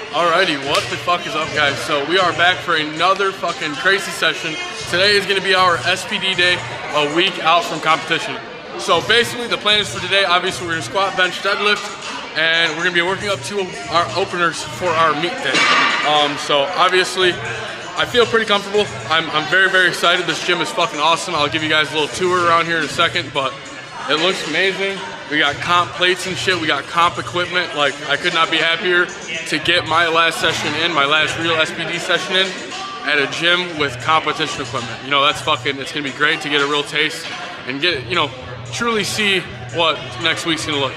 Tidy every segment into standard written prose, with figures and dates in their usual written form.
Alrighty, what the fuck is up, guys? So we are back for another fucking crazy session. Today is gonna be our SPD day, a week out from competition. So basically the plan is for today, obviously we're gonna squat, bench, deadlift, and we're gonna be working up to our openers for our meet day. So obviously, I feel pretty comfortable. I'm very, very excited. This gym is fucking awesome. I'll give you guys a little tour around here in a second, but it looks amazing. We got comp plates and shit. We got comp equipment. Like, I could not be happier to get my last session in, my last real SPD session in at a gym with competition equipment. You know, that's fucking, it's gonna be great to get a real taste and get, you know, truly see what next week's gonna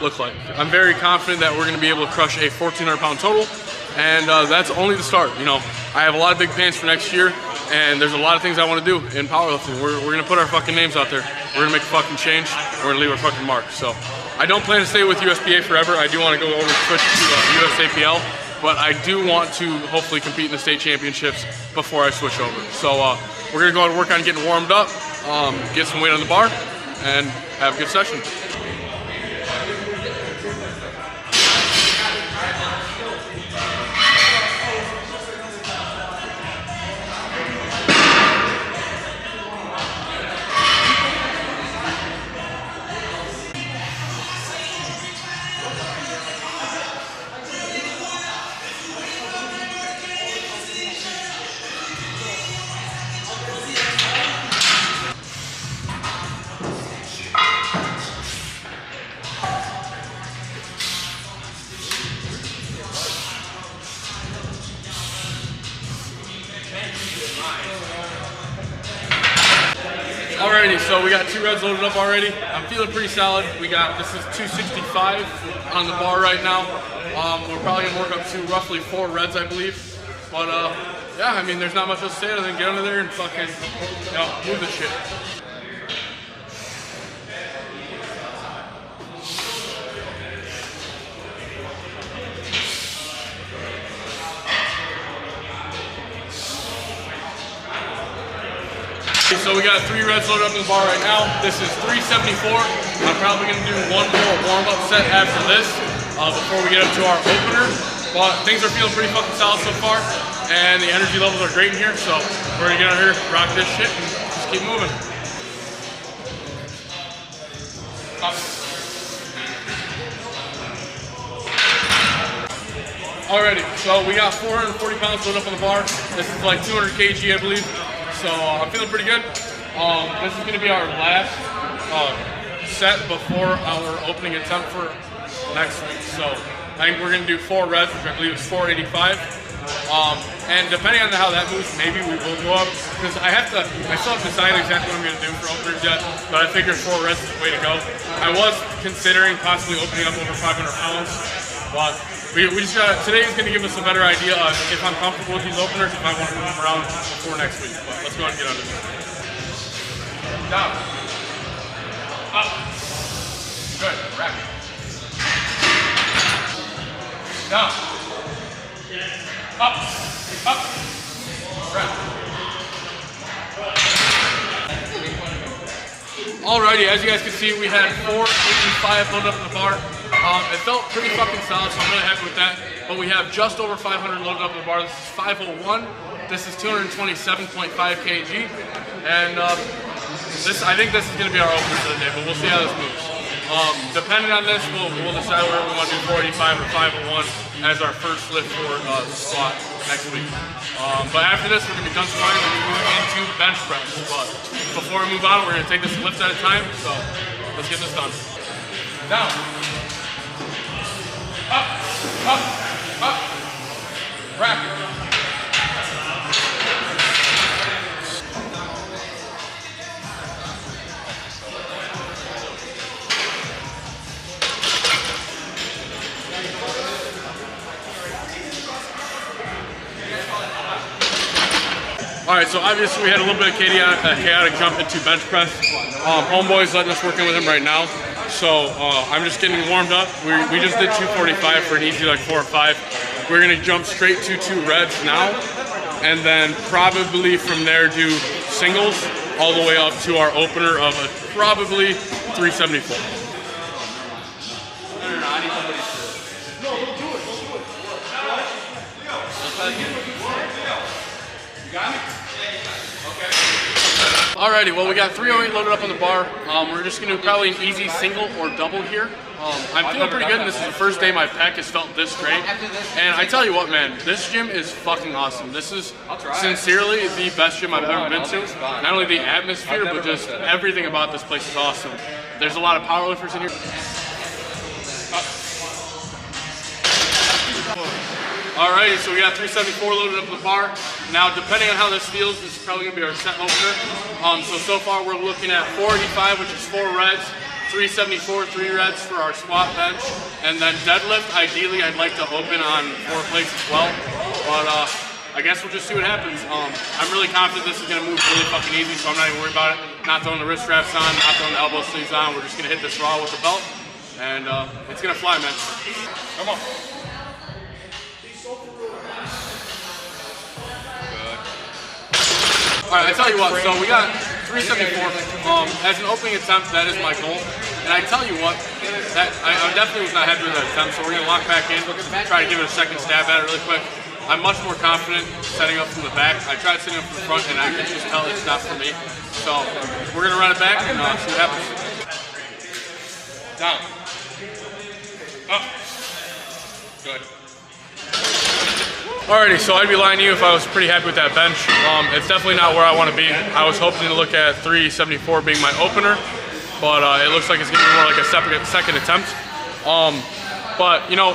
look like. I'm very confident that we're gonna be able to crush a 1,400 pound total, and that's only the start. You know, I have a lot of big plans for next year, and there's a lot of things I want to do in powerlifting. We're gonna put our fucking names out there. We're gonna make a fucking change. We're gonna leave our fucking mark. So I don't plan to stay with USPA forever. I do want to go over and switch to USAPL, but I do want to hopefully compete in the state championships before I switch over. So we're gonna go out and work on getting warmed up, get some weight on the bar, and have a good session. Alrighty, so we got 2 reds loaded up already. I'm feeling pretty solid. We got, this is 265 on the bar right now. We're probably gonna work up to roughly 4 reds, I believe. But yeah, I mean, there's not much else to say other than get under there and fucking, you know, move this shit. So we got 3 reds loaded up in the bar right now. This is 374. I'm probably gonna do 1 more warm-up set after this before we get up to our opener. But things are feeling pretty fucking solid so far, and the energy levels are great in here. So we're gonna get out here, rock this shit, and just keep moving. Up. Alrighty, so we got 440 pounds loaded up on the bar. This is like 200 kg, I believe. So I'm feeling pretty good. This is going to be our last set before our opening attempt for next week. So I think we're going to do 4 reds, which I believe is 485. And depending on how that moves, maybe we will go up, because I still have to decide exactly what I'm going to do for openers yet, but I figured 4 reds is the way to go. I was considering possibly opening up over 500 pounds, but we just got, today is going to give us a better idea of if I'm comfortable with these openers, if I want to move them around before next week. But let's go ahead and get under this. Down. Up. Good. Rack. Down. Up. Up. Rack. Alrighty, as you guys can see, we had 485 loaded up in the bar. It felt pretty fucking solid, so I'm really happy with that. But we have just over 500 loaded up in the bar. This is 501. This is 227.5 kg. And I think this is going to be our opener for the day, but we'll see how this moves. Depending on this, we'll decide whether we want to do 485 or 501 as our first lift for the squat next week. But after this, we're going to be done squatting and we're moving into bench press. But before we move on, we're going to take this lift at a time. So let's get this done. Down. Up, up, up, rack. Alright, so obviously we had a little bit of chaotic jump into bench press. Homeboy's letting us work in with him right now. So I'm just getting warmed up. We just did 245 for an easy like 4 or 5. We're gonna jump straight to 2 reds now, and then probably from there do singles all the way up to our opener of a probably 374. Alrighty, well we got 308 loaded up on the bar. We're just gonna do probably an easy single or double here. I'm feeling pretty good, and this is the first day my pec has felt this great. And I tell you what, man, this gym is fucking awesome. This is sincerely the best gym I've ever been to. Not only the atmosphere, but just everything about this place is awesome. There's a lot of powerlifters in here. Alrighty, so we got 374 loaded up on the bar. Now, depending on how this feels, this is probably gonna be our set opener. So far we're looking at 485, which is 4 reps, 374, 3 reps for our squat bench, and then deadlift, ideally I'd like to open on 4 plates as well. But I guess we'll just see what happens. I'm really confident this is gonna move really fucking easy, so I'm not even worried about it. Not throwing the wrist straps on, not throwing the elbow sleeves on. We're just gonna hit this raw with the belt, and it's gonna fly, man. Come on. Alright, I tell you what, so we got 374. As an opening attempt, that is my goal. And I tell you what, I definitely was not happy with that attempt, so we're going to lock back in, try to give it a second stab at it really quick. I'm much more confident setting up from the back. I tried setting up from the front, and I can just tell it's not for me. So we're going to run it back and see what happens. Down. Up. Good. Alrighty, so I'd be lying to you if I was pretty happy with that bench. It's definitely not where I want to be. I was hoping to look at 374 being my opener, but it looks like it's going to be more like a second attempt. But, you know,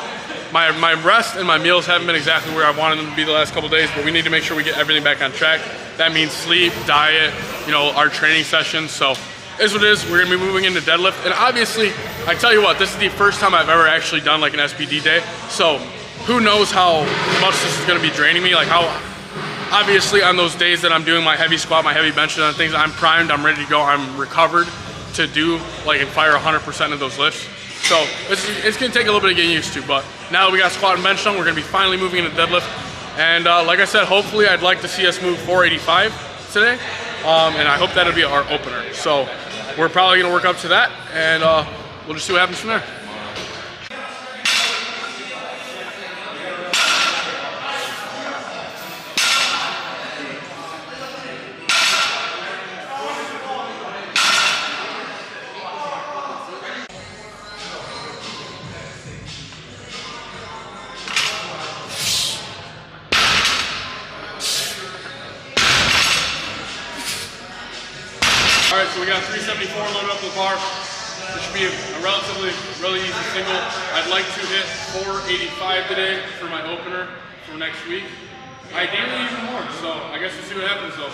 my rest and my meals haven't been exactly where I wanted them to be the last couple days, but we need to make sure we get everything back on track. That means sleep, diet, you know, our training sessions. So it is what it is. We're going to be moving into deadlift. And obviously, I tell you what, this is the first time I've ever actually done like an SPD day. So who knows how much this is going to be draining me, like how, obviously on those days that I'm doing my heavy squat, my heavy bench and things, I'm primed, I'm ready to go, I'm recovered to do like and fire 100% of those lifts. So it's going to take a little bit of getting used to, but now that we got squat and bench done, we're going to be finally moving into deadlift. And like I said, hopefully I'd like to see us move 485 today, and I hope that'll be our opener. So we're probably going to work up to that, and we'll just see what happens from there. All right, so we got 374 loaded up the bar. This should be a relatively, really easy single. I'd like to hit 485 today for my opener for next week. Ideally even more, so I guess we'll see what happens though.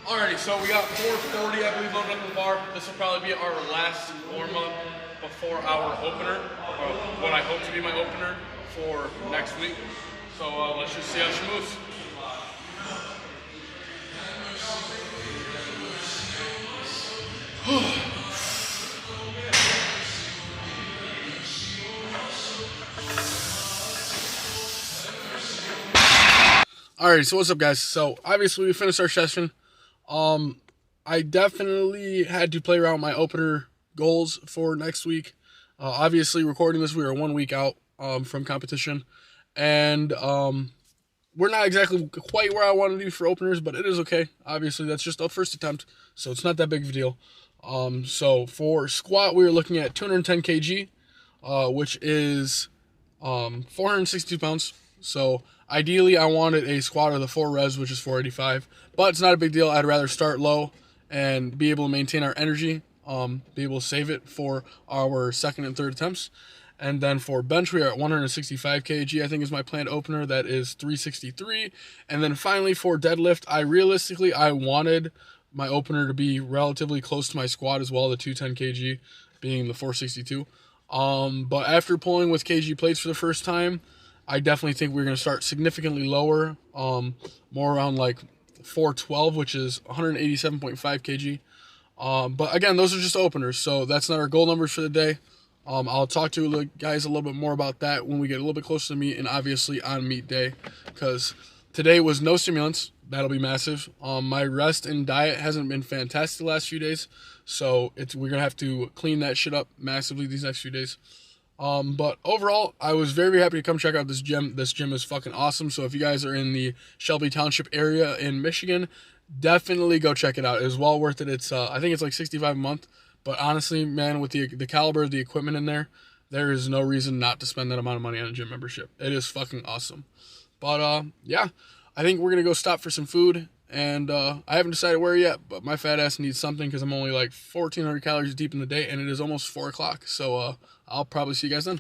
Alrighty, so we got 440, I believe, loaded up the bar. This will probably be our last warm-up before our opener, or what I hope to be my opener for next week. So let's just see how she moves. Alright, so what's up, guys? So obviously we finished our session. I definitely had to play around with my opener goals for next week. Obviously, recording this, we are 1 week out from competition, and we're not exactly quite where I want to be for openers, but it is okay. Obviously, that's just a first attempt, so it's not that big of a deal. So for squat, we were looking at 210 kg, which is 462 pounds. So ideally, I wanted a squat of the 4 reps, which is 485, but it's not a big deal. I'd rather start low and be able to maintain our energy, be able to save it for our second and third attempts. And then for bench, we are at 165 kg, I think is my planned opener. That is 363. And then finally for deadlift, I wanted my opener to be relatively close to my squat as well, the 210 kg being the 462. But after pulling with kg plates for the first time, I definitely think we're going to start significantly lower, more around like 412, which is 187.5 kg. But again, those are just openers, so that's not our goal numbers for the day. I'll talk to the guys a little bit more about that when we get a little bit closer to meet, and obviously on meet day, because today was no stimulants. That'll be massive. My rest and diet hasn't been fantastic the last few days, so we're gonna have to clean that shit up massively these next few days. But overall, I was very, very happy to come check out this gym. This gym is fucking awesome. So if you guys are in the Shelby Township area in Michigan, definitely go check it out. It is well worth it. It's I think it's like $65 a month. But honestly, man, with the caliber of the equipment in there, there is no reason not to spend that amount of money on a gym membership. It is fucking awesome. But yeah, I think we're gonna go stop for some food. And I haven't decided where yet, but my fat ass needs something because I'm only like 1,400 calories deep in the day, and it is almost 4 o'clock. So I'll probably see you guys then.